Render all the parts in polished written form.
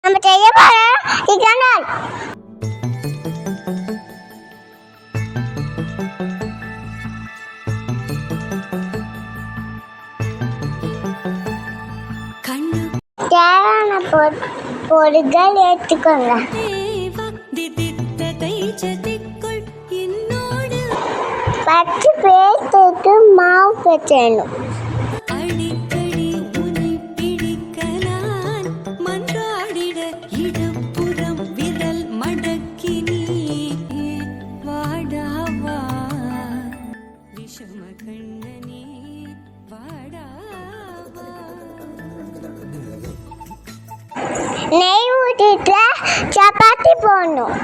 நம்ம செய்ய போற இக்கனால் தேவையான பொருட்கள் எடுத்துக்கோங்க. பச்சை பேஸ்ட்டு மாவு பச்சைணும். நெய் ஊற்றிட்டு சப்பாத்தி போடணும்.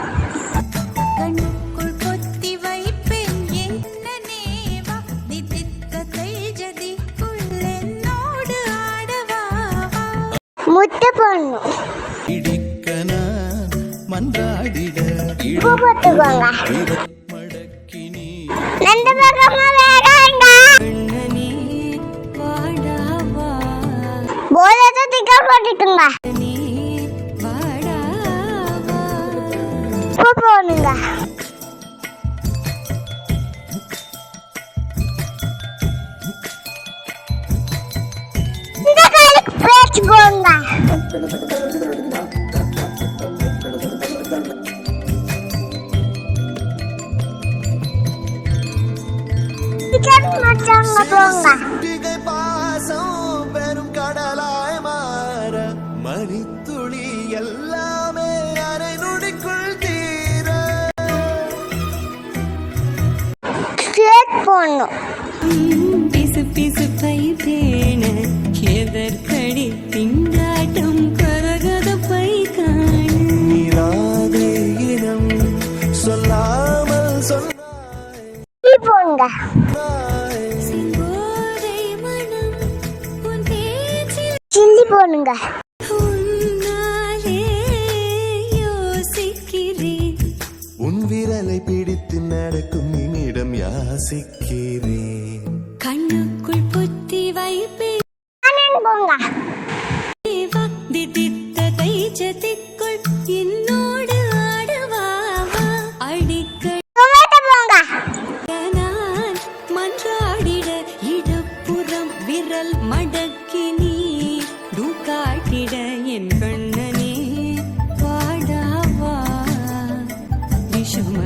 முட்டை போடணும். உப்பு போட்டுக்கோங்க. ரெண்டு பக்கமா வேகாங்க. போலத்தை திக்கா போட்டுட்டுங்க. உப்பு போடுங்க. இந்த காலுக்கு பேஸ்ட் போடுங்க. பெரும் கடலாய் மாற மணித்துளி எல்லாமே அரை நொடிக்குள் தீர போடணும். பிசு பிசு பை தேன எதற்கடி திண்டாட்டம் கரகத பை காணாதே இனம் சொல்லாமல் சொன்னாய் போங்க. சில்லி போடுங்க. உன் விரலை பிடித்து நடக்கும் என்னிடம் யாசிக்கிறேன். கண்ணுக்குள் புத்தி வைப்பேன் போங்க. தைச்சதிக்குள் என்னோடு ஆடுவாவா அடிக்கடி நான் மன்றாடிட இடப்புறம் விரல் மடக்கி நீ காட்டிட என் கண்ணனே வாடாவா விஷம